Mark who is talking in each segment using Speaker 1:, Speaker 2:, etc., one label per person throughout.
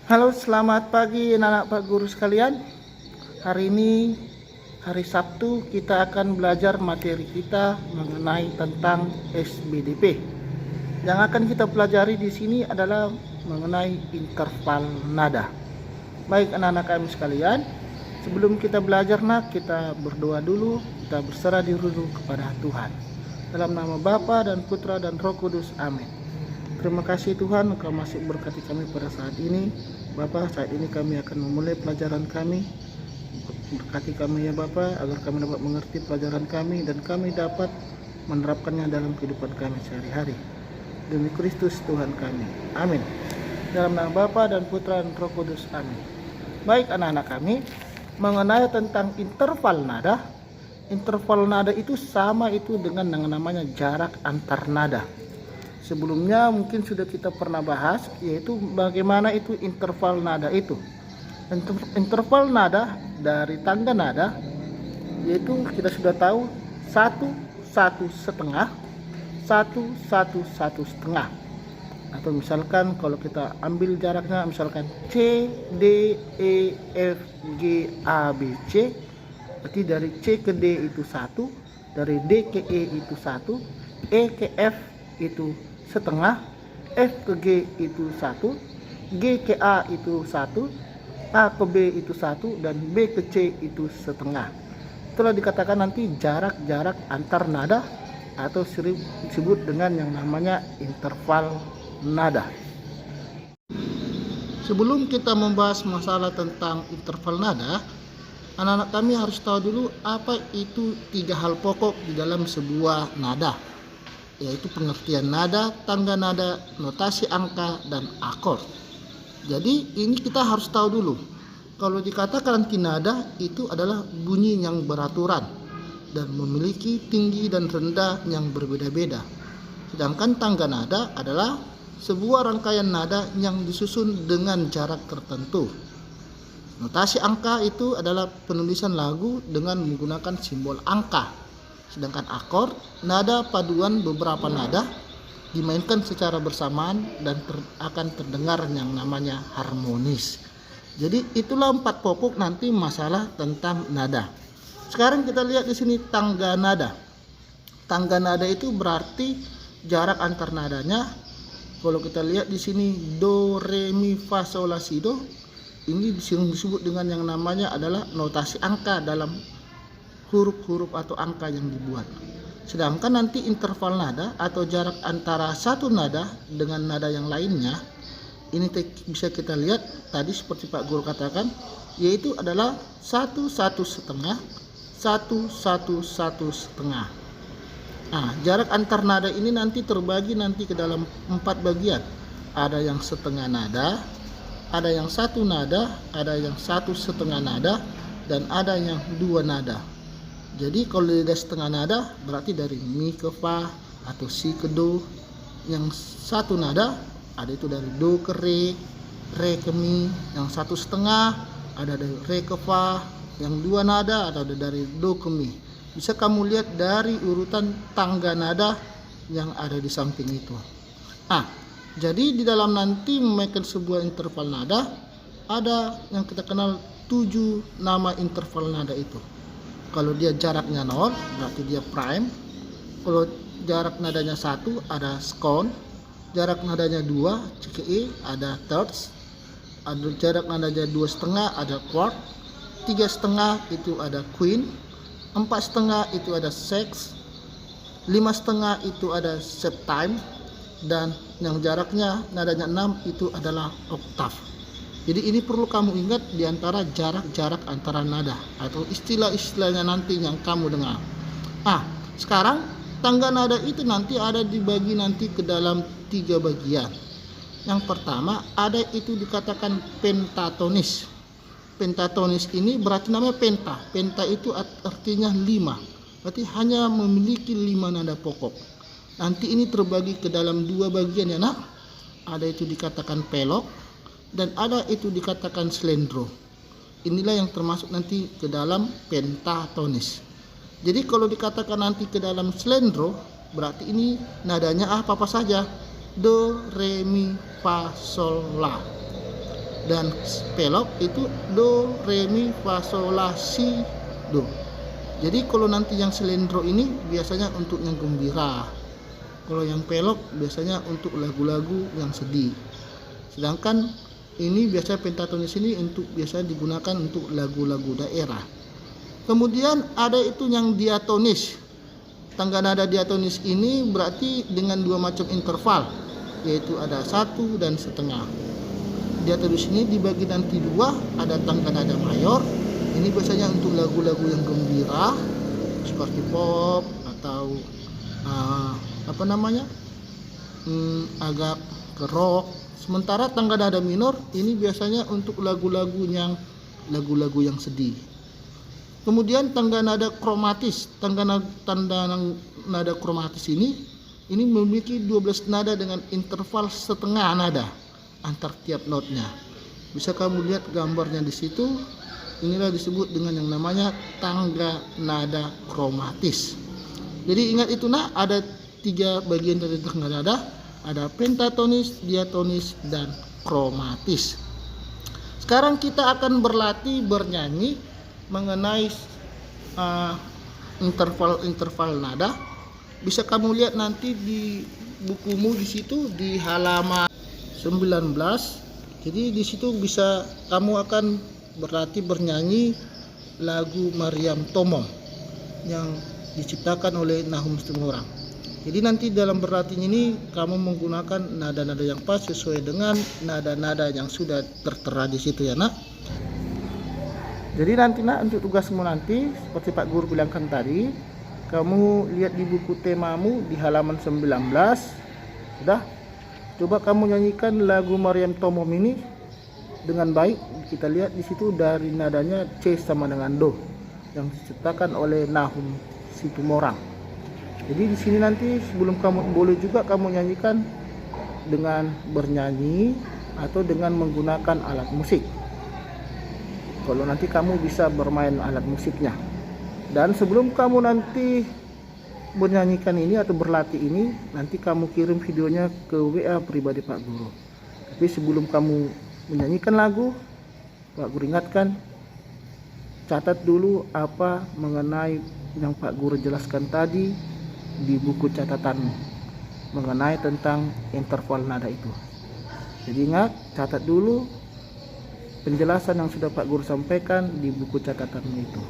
Speaker 1: Halo, selamat pagi anak-anak Pak Guru sekalian. Hari ini hari Sabtu kita akan belajar materi kita mengenai tentang SBDP. Yang akan kita pelajari di sini adalah mengenai interval nada. Baik anak-anak kami sekalian, sebelum kita belajar kita berdoa dulu, kita berserah diri dulu kepada Tuhan. Dalam nama Bapa dan Putra dan Roh Kudus, amin. Terima kasih Tuhan, Engkau masih berkati kami pada saat ini. Bapa, saat ini kami akan memulai pelajaran kami. Berkati kami ya Bapa, agar kami dapat mengerti pelajaran kami dan kami dapat menerapkannya dalam kehidupan kami sehari-hari. Demi Kristus Tuhan kami. Amin. Dalam nama Bapa dan Putra dan Roh Kudus, amin. Baik anak-anak kami, mengenai tentang interval nada. Interval nada itu sama itu dengan yang namanya jarak antar nada. Sebelumnya mungkin sudah kita pernah bahas, yaitu bagaimana itu interval nada itu. Interval nada dari tangga nada, yaitu kita sudah tahu 1 1 setengah, 1 1 1 setengah. Atau misalkan kalau kita ambil jaraknya, misalkan C D E F G A B C, berarti dari C ke D itu 1, dari D ke E itu 1, E ke F itu setengah, F ke G itu 1, G ke A itu 1, A ke B itu 1, dan B ke C itu setengah. Itulah dikatakan nanti jarak-jarak antar nada atau disebut dengan yang namanya interval nada. Sebelum kita membahas masalah tentang interval nada, anak-anak kami harus tahu dulu apa itu 3 hal pokok di dalam sebuah nada, yaitu pengertian nada, tangga nada, notasi angka, dan akord. Jadi ini kita harus tahu dulu. Kalau dikatakan nanti nada itu adalah bunyi yang beraturan dan memiliki tinggi dan rendah yang berbeda-beda. Sedangkan tangga nada adalah sebuah rangkaian nada yang disusun dengan jarak tertentu. Notasi angka itu adalah penulisan lagu dengan menggunakan simbol angka. Sedangkan akord, nada paduan beberapa nada dimainkan secara bersamaan dan akan terdengar yang namanya harmonis. Jadi itulah 4 pokok nanti masalah tentang nada. Sekarang kita lihat di sini tangga nada. Tangga nada itu berarti jarak antar nadanya. Kalau kita lihat di sini do, re, mi, fa, sol, la, si, do, ini disebut dengan yang namanya adalah notasi angka dalam huruf-huruf atau angka yang dibuat. Sedangkan nanti interval nada atau jarak antara satu nada dengan nada yang lainnya, ini bisa kita lihat tadi seperti Pak Guru katakan, yaitu adalah 1 1 setengah, 1 1 1 setengah. Nah, jarak antar nada ini nanti terbagi nanti ke dalam 4 bagian. Ada yang setengah nada, ada yang 1 nada, ada yang 1 setengah nada, dan ada yang 2 nada. Jadi kalau dari setengah nada berarti dari mi ke fa atau si ke do. Yang 1 nada ada itu dari do ke re ke mi. Yang 1 setengah ada dari re ke fa. Yang 2 nada ada dari do ke mi. Bisa kamu lihat dari urutan tangga nada yang ada di samping itu. Jadi di dalam nanti memainkan sebuah interval nada ada yang kita kenal 7 nama interval nada itu. Kalau dia jaraknya 0 berarti dia prime. Kalau jarak nadanya 1 ada second, jarak nadanya 2 CKE ada thirds, ada jarak nadanya 2 setengah ada quart, 3 setengah itu ada queen, 4 setengah itu ada sixth, 5 setengah itu ada septime, dan yang jaraknya nadanya 6 itu adalah octave. Jadi ini perlu kamu ingat diantara jarak-jarak antara nada atau istilah-istilahnya nanti yang kamu dengar. Sekarang tangga nada itu nanti ada dibagi nanti ke dalam 3 bagian. Yang pertama ada itu dikatakan pentatonis. Pentatonis ini berarti namanya penta. Penta itu artinya 5. Berarti hanya memiliki 5 nada pokok. Nanti ini terbagi ke dalam 2 bagian ya nak. Ada itu dikatakan pelok dan ada itu dikatakan slendro. Inilah yang termasuk nanti ke dalam pentatonis. Jadi kalau dikatakan nanti ke dalam slendro berarti ini nadanya apa saja? Do, re, mi, fa, sol, la. Dan pelok itu do, re, mi, fa, sol, la, si, do. Jadi kalau nanti yang selendro ini biasanya untuk yang gembira. Kalau yang pelok biasanya untuk lagu-lagu yang sedih. Sedangkan ini biasanya pentatonis ini untuk biasanya digunakan untuk lagu-lagu daerah. Kemudian ada itu yang diatonis. Tangga nada diatonis ini berarti dengan dua macam interval, yaitu ada 1 dan setengah. Diatonis ini dibagi nanti dua, ada tangga nada mayor. Ini biasanya untuk lagu-lagu yang gembira seperti pop atau agak ke rock. Sementara tangga nada minor ini biasanya untuk lagu-lagu yang sedih. Kemudian tangga nada kromatis. Tangga nada kromatis ini memiliki 12 nada dengan interval setengah nada antar tiap notnya. Bisa kamu lihat gambarnya di situ. Inilah disebut dengan yang namanya tangga nada kromatis. Jadi ingat itu nak, ada 3 bagian dari tangga nada, ada pentatonis, diatonis, dan kromatis. Sekarang kita akan berlatih bernyanyi mengenai interval nada. Bisa kamu lihat nanti di bukumu di situ di halaman 19. Jadi di situ bisa kamu akan berlatih bernyanyi lagu Maryam Tomom yang diciptakan oleh Nahum Situmorang. Jadi nanti dalam berlatih ini kamu menggunakan nada-nada yang pas sesuai dengan nada-nada yang sudah tertera di situ ya nak. Jadi nanti nak, untuk tugasmu nanti seperti Pak Guru bilangkan tadi, kamu lihat di buku temamu di halaman 19. Sudah? Coba kamu nyanyikan lagu Maryam Tomom ini dengan baik. Kita lihat di situ dari nadanya C sama dengan Do yang diciptakan oleh Nahum Situmorang. Jadi di sini nanti sebelum kamu boleh juga kamu nyanyikan dengan bernyanyi atau dengan menggunakan alat musik. Kalau nanti kamu bisa bermain alat musiknya. Dan sebelum kamu nanti bernyanyikan ini atau berlatih ini, nanti kamu kirim videonya ke WA pribadi Pak Guru. Tapi sebelum kamu menyanyikan lagu, Pak Guru ingatkan, catat dulu apa mengenai yang Pak Guru jelaskan tadi di buku catatanmu mengenai tentang interval nada itu. Jadi ingat, catat dulu penjelasan yang sudah Pak Guru sampaikan di buku catatanmu itu.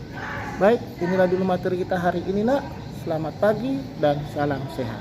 Speaker 1: Baik, inilah dulu materi kita hari ini nak. Selamat pagi dan salam sehat.